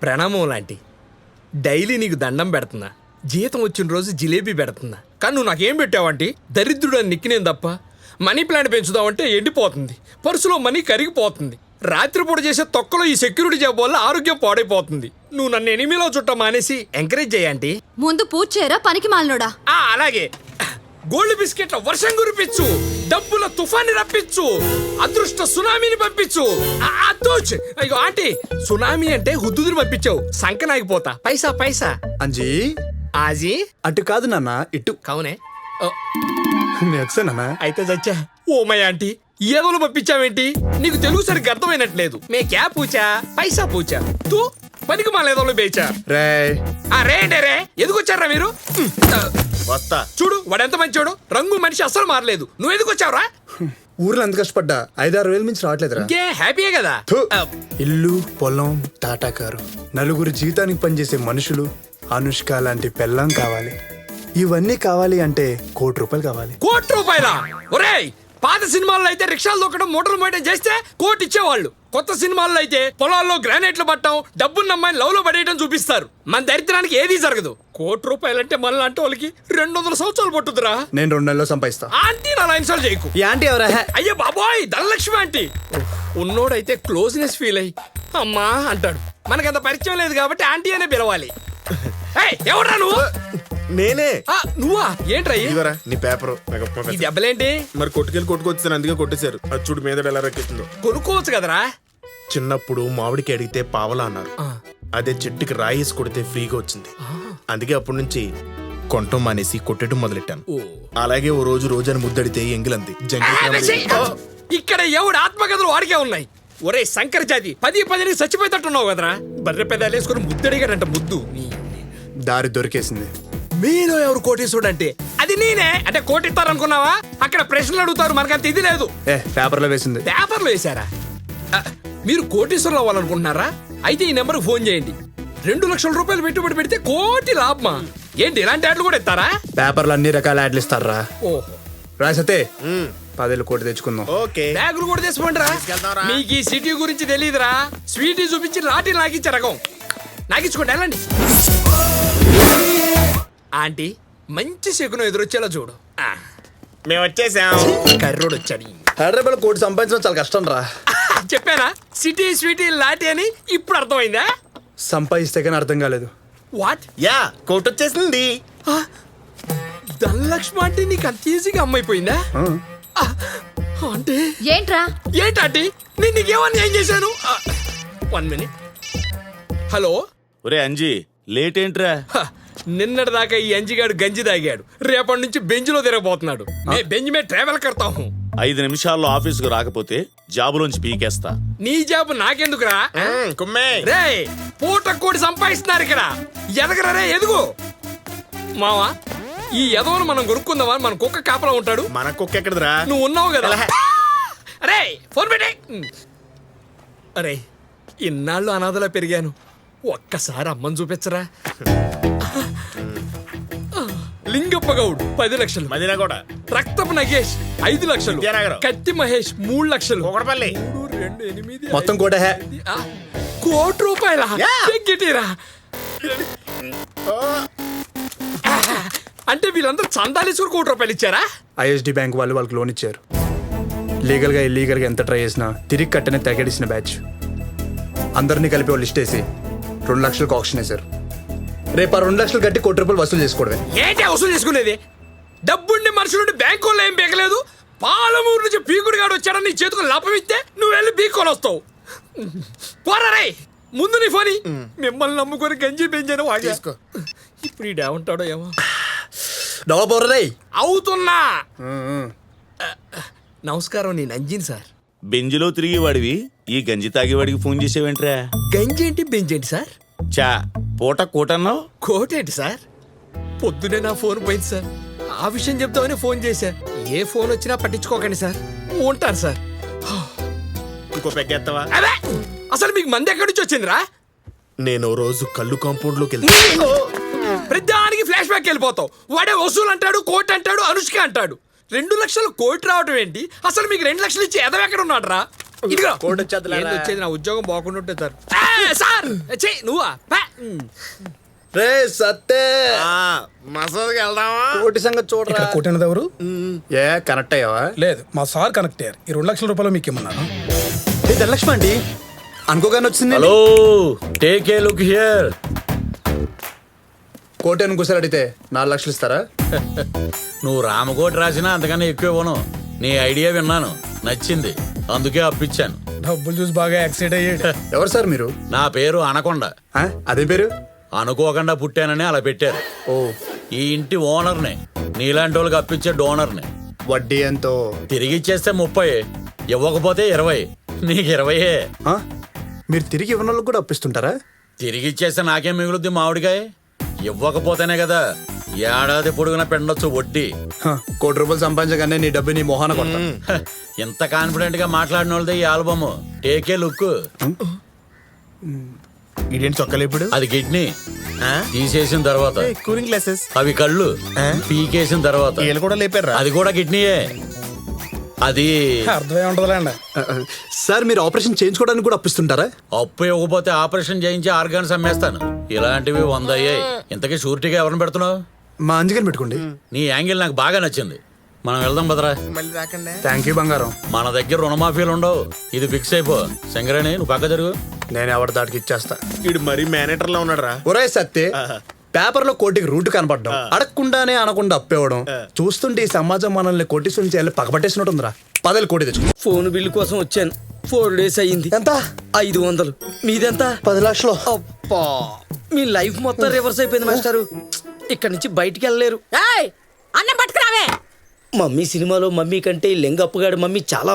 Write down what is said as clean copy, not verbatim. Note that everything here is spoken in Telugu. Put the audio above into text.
ప్రణామం లాంటి. డైలీ నీకు దండం పెడుతున్నా, జీతం వచ్చిన రోజు జిలేబీ పెడుతున్నా. కానీ నువ్వు నాకేం పెట్టావంటే దరిద్రుడు అని నిక్కినేం తప్ప. మనీ ప్లాంట్ పెంచుదామంటే ఎండిపోతుంది, పర్సులో మనీ కరిగిపోతుంది. రాత్రిపూట చేసే తొక్కలో ఈ సెక్యూరిటీ జాబ్ వల్ల ఆరోగ్యం పాడైపోతుంది. నువ్వు నన్ను ఎనిమిలో చుట్టం మానేసి ఎంకరేజ్ చేయండి. ముందు పూజ చేయరా పనికి మాలినోడా. అలాగే గోల్డ్ బిస్కెట్ల వర్షం కురిపించు, డబ్బుల తుఫాన్ని రప్పించు, అదృష్ట సునామీని పంపించు. అయ్యో ఆంటీ, సునామీ అంటే హుద్దుని పంపించావు, సంకనాగిపోతా. పైసా పైసా అంజీ ఆజీ అటు కాదు నాన్న ఇటు. కవునే వచ్చానన్నా. అయితే చచ్చా. ఓ మై ఆంటీ, ఏదోలు పంపించావేంటి? నీకు తెలుగు సరిగ్గా అర్థమైనట్లేదు. మే క్యా పూచా పైసా పూచా తూ పనికి మాలేదో బేచా రే. రే అంటే రే ఎదుకొచ్చారా మీరు? వస్తా చూడు వాడు ఎంత మంచోడు. రంగు మనిషి అస్సలు మారలేదు. నువ్వు ఎందుకు వచ్చావురా? ఊర్లో ఎంత కష్టపడ్డా 5-6 వేలు మించి రావట్లేదురా. ఇంకే హ్యాపీయే కదా. ఇల్లు, పొలం, టాటా కారు, నలుగురు జీవితానికి పనిచేసే మనుషులు, అనుష్క లాంటి పెళ్ళాం కావాలి. ఇవన్నీ కావాలి అంటే ₹1,00,00,000 కావాలి. ₹1,00,00,000? ఒరేయ్, పాత సినిమాల్లో అయితే రిక్షాలు దొక్కడం, మోటార్లు మోయడం చేస్తే కోటి ఇచ్చేవాళ్ళు. కొత్త సినిమాల్లో అయితే పొలాల్లో గ్రానైట్లు పట్టడం, డబ్బున్న అమ్మాయిని లవ్ లో పడేయడం చూపిస్తారు. మన దరిద్రానికి ఏదీ జరగదు. ₹1,00,00,000 అంటే మనలాంటి వాళ్ళకి 200 సంవత్సరాలు పట్టుదురా. నేను 2 నెలల్లో సంపాదిస్తా. ఆంటీ నా ఇన్సల్ట్ చేయకు. ఈ ఆంటీ ఎవరా? అయ్యో బాబోయ్, ధనలక్ష్మి ఆంటీ. ఉన్నోడైతే క్లోజ్నెస్ ఫీల్ అయ్యి అమ్మా అంటాడు. మనకంత పరిచయం లేదు కాబట్టి ఆంటీ అనే పిలవాలి. ఎవరా నువ్వు? నేనే. నువ్వా? ఏంట్రా ఇవరా నీ పేపరు. ఈ దెబ్బలేంటి? మరి కొట్టుకెళ్ళి కొట్టుకొచ్చాను, అందుకే కొట్టేశారు. అది చూడు మీద ఎలా రక్కిస్తుందో. కొనుక్కోవచ్చు కదరా. చిన్నప్పుడు మామిడికి అడిగితే పావలా అన్నారు. అదే చెట్టుకి రాయేసి కొడితే ఫ్రీగా వచ్చింది. అందుకే అప్పటి నుంచి కొంటం మానేసి కొట్టడం మొదలెట్టాను. అలాగే ఓ రోజు రోజని ముద్దడితే ఎంగిలంది. ఇక్కడ ఎవడు ఆత్మకథలు వాడికే ఉన్నాయి. ఒరే శంకర్ జాతి 10 చచ్చిపోయేటట్టున్నావు కదరా. బర్రె పెదాలు వేసుకుని ముద్దడిగాడంట. ముద్దు దారి దొరికేసింది. మీలో ఎవరు కోటీశ్వరుడు అంటే అది నేనే. అంటే కోటిస్తారు అనుకున్నావా? అక్కడ ప్రశ్నలు అడుగుతారు, మనకంత ఇది లేదు. పేపర్లో వేసింది. పేపర్లో వేసారా? మీరు కోటీశ్వరులు అవ్వాలనుకుంటున్నారా? అయితే ఈ నెంబర్కి ఫోన్ చేయండి. ₹2,00,000 పెట్టుబడి పెడితే కోటి లాభమా? ఏంటి ఇలాంటి యాడ్లు కూడా ఇస్తారా? పేపర్లో అన్ని రకాల యాడ్లు ఇస్తారా. ఓహో, రాసతే 10,000 కోటి తెచ్చుకుందాం. ఓకే, బ్యాగులు కూడా తెచ్చుకోండిరా. మీకు ఈ సిటీ గురించి తెలియదురా. స్వీటీ చూపించి లాఠీ నాకిచ్చే రకం. నాకిచ్చుకోండి, వెళ్ళండి. ఆంటీ, మంచి శకునం ఎదురొచ్చేలా చూడు. మేము వచ్చేసాం. కర్రోడు వచ్చాడు. హైదరాబాద్ కోటి సంపాదించడం చాలా కష్టం రా. చెప్పానా సిటీ స్వీటీ లాఠీ అని? ఇప్పుడు అర్థమైందా? సంపాదిస్తే కానీ అర్థం కాలేదు. వాట్? యా, కోట్ వచ్చేసింది. ధనలక్ష్మి అంటే నీకు అంత ఈజీగా అమ్మైపోయిందా? అంటే ఏంట్రా? ఏంటంటే నేను నీకేమని ఏం చేశాను? 1 మినిట్. హలో. ఒరే అంజీ, లేట్ ఏంట్రా? నిన్నటి దాకా ఈ అంజిగాడు గంజి తాగాడు. రేపటి నుంచి బెంచ్లో తిరగబోతున్నాడు. బెంచ్ మీద ట్రావెల్ కర్తాము. 5 నిమిషాల్లో ఆఫీసుకు రాకపోతే జాబులోంచి పీకేస్తా. నీ జాబు నాకెందుకురా? రే, పూట కోడి సంపాదిస్తున్నారు ఇక్కడ. ఎదగరా రే, ఎదుగు. మావా, ఈ ఎదవను మనం కొనుక్కుందామా? మన కుక్క కాపలా ఉంటాడు. మన కుక్క ఎక్కడరా? నువ్వు ఉన్నావు కదా. అరే ఫోన్ పెట్టే. అరే, ఇన్నాళ్ళు అనాథలా పెరిగాను. ఒక్కసారి అమ్మని చూపించరా. లింగప్ప గౌడ్ 10 లక్షలు. మదినా కూడా. రక్తపు నగేష్ 5 లక్షలు. కత్తి మహేష్ 3 లక్షలు. ఒకటపల్లి 3, 2, 8, మొత్తం కోట ₹1,00,00,000. గిట్టిరా. అంటే వీళ్ళందరూ చందాలేసుకుని ₹1,00,00,000 ఇచ్చారా? ఐఎస్డి బ్యాంక్ వాళ్ళు వాళ్ళకి లోన్ ఇచ్చారు. లీగల్గా ఇల్లీగల్గా ఎంత ట్రై చేసినా తిరిగి కట్టనే తెగడిసిన బ్యాచ్. అందరినీ కలిపి వాళ్ళు లిస్ట్ వేసి 2 లక్షలకు ఆప్షన్ వేశారు. రేపు 2 లక్షలు కట్టి ₹1,00,00,000 వసూలు చేసుకోవడమే. ఏంటి వసూలు చేసుకునేది? డబ్బుండి మనుషులుండి బ్యాంకుల్లో ఏం పీకలేదు. పాలమూరు నుంచి పీకుడుగాడు వచ్చాడని నీ చేతుకు లాభం ఇస్తే నువ్వు వెళ్ళి పీక్కొని వస్తావు. పోరా, ముందు నీ ఫోని. మిమ్మల్ని నమ్ముకొని గంజి పెంచాను. తీసుకో. ఇప్పుడు ఈ ఉంటాడో ఏమో. అవుతున్నా. నమస్కారం, నేను అంజిన్ సార్. బెంజిలో తిరిగేవాడివి ఈ గంజి తాగేవాడికి ఫోన్ చేసేవేంట్రా? గంజి ఏంటి బెంజి ఏంటి సార్? చా పూట కోటన్నావు. కోటేంటి సార్? పొద్దునే నా ఫోన్ పోయింది సార్. ఆ విషయం చెప్తామని ఫోన్ చేశా. ఏ ఫోన్ వచ్చినా పట్టించుకోకండి సార్. ఉంటాను సార్. ఇంకో పెగ్గెత్తవా? అదే, అసలు మీకు మంది ఎక్కడి నుంచి వచ్చిందిరా? నేను రోజు కళ్ళు కాంపౌండ్ లోకి వెళ్తాను. ప్రతిదానికి ఫ్లాష్ బ్యాక్ వెళ్ళిపోతావు. వాడే వసూలు అంటాడు, కోట్ అంటాడు, అనుష్క అంటాడు. 2 లక్షలు కోటి రావటం ఏంటి? అసలు మీకు 2 లక్షలు ఇచ్చి ఎదవ ఎక్కడ ఉన్నాడు రా? ఇదిగో కోటి వచ్చేద్దులేరా. ఏంది వచ్చేది, నా ఉద్యోగం బాగుండి ఉంటే సార్. సార్ చెయ్యి నువ్వా రే సత్తే మసాజ్కి వెళ్దామా? కోటి సంగతి చూడరా. ఇక్కడ కొట్టినది ఎవరు? ఏ కనెక్ట్ అయ్యావా? లేదు, మా సార్ కనెక్ట్ అయ్యారు. ఈ 2 లక్షల రూపాయలు మీకు ఇమ్మన్నాను. ఏ ధనలక్ష్మి అండి అనుకోగానే వచ్చింది. Hello, take a look here. కోటి అని కూర్చొని అడిగితే 4 లక్షలు ఇస్తారా? నువ్వు రామకోటి రాసినా అంతకన్నా ఎక్కువ ఇవ్వను. నీ ఐడియా విన్నాను, నచ్చింది, అందుకే అప్పించాను. డబ్బులు చూసి బాగా ఎక్సైట్ అయ్యాడు. ఎవరు సార్ మీరు? నా పేరు అనకొండ. ఆ, అదే పేరు? అనుకోకుండా పుట్టానని అలా పెట్టారు. ఓ, ఈ ఇంటి ఓనర్ని, నీలాంటి వాళ్ళకి అప్పించే డోనర్ని. వడ్డీ ఎంతో? తిరిగి ఇచ్చేస్తే 30, ఇవ్వకపోతే 20. నీకు 20. ఆ, మీరు తిరిగి ఇవ్వని వాళ్ళకి కూడా అప్పిస్తుంటారా? తిరిగి ఇచ్చేస్తే నాకేం మిగులుద్ది మామిడికాయ? ఇవ్వకపోతేనే కదా ఏడాది పొడుగున పెండొచ్చు వడ్డీ. హ, కోటి రూపాయలు సంపాదించగానే నీ డబ్బు నీ మొహాన కొడతా. హ, ఇంత కాన్ఫిడెంట్ గా మాట్లాడిన వాళ్ళదే ఈ ఆల్బమ్. టేకే లుక్. ఇదేంటి చొక్కలు ఇప్పుడు? అది కిడ్నీ తీసేసిన తర్వాత, కూలింగ్ గ్లాసెస్ అవి కళ్ళు పీకేసిన తర్వాత, వీళ్ళు కూడా లేపారా? అది కూడా కిడ్నీయే. అది అర్థమే ఉంటుందిలేండి. సార్ మీరు ఆపరేషన్ చేయించుకోవడానికి కూడా అప్పిస్తుంటారా? అప్పు ఇవ్వకపోతే ఆపరేషన్ చేయించి ఆర్గాన్స్ అమ్మేస్తాను. ఇలాంటివి 100 అయ్యాయి. ఇంతకీ షూరిటీగా ఎవరిని పెడుతున్నావు? మా అంజగాని పెట్టుకోండి. నీ యాంగిల్ నాకు బాగా నచ్చింది. మనం వెళ్దాం బదరా. మళ్ళీ రాకండి. థ్యాంక్ యూ బంగారం. మన దగ్గర రుణమాఫీలు ఉండవు. ఇది ఫిక్స్ అయిపో. శంకరేణి, నువ్వు పక్క జరుగు. నేను ఎవరి దాటికి ఇచ్చేస్తా. వీడు మరీ మేనేటర్ లా ఉన్నాడు రా. ఒరే సత్తే, పేపర్ లో కోటికి రూట్ కనపడడం, అడగకుండానే అనకుండా అప్పేవడం చూస్తుంటే ఈ సమాజం మనల్ని కోటీశ్వరం చేయాలి పక్కపట్టేసినట్టుందిరా. 10 కోటి తెచ్చుకో. ఫోన్ బిల్లు కోసం వచ్చాను. 4 days అయ్యింది. ఎంత? 500. మీదెంత? 10 లక్షలు. అబ్బా, మీ లైఫ్ మొత్తం రివర్స్ అయిపోయింది మాస్టారు. ఇక్కడి నుంచి బయటికి వెళ్ళలేరు. అన్నం పట్టుకురావే. మమ్మీ సినిమాలో మమ్మీ కంటే ఈ లెంగప్పగాడు మమ్మీ చాలా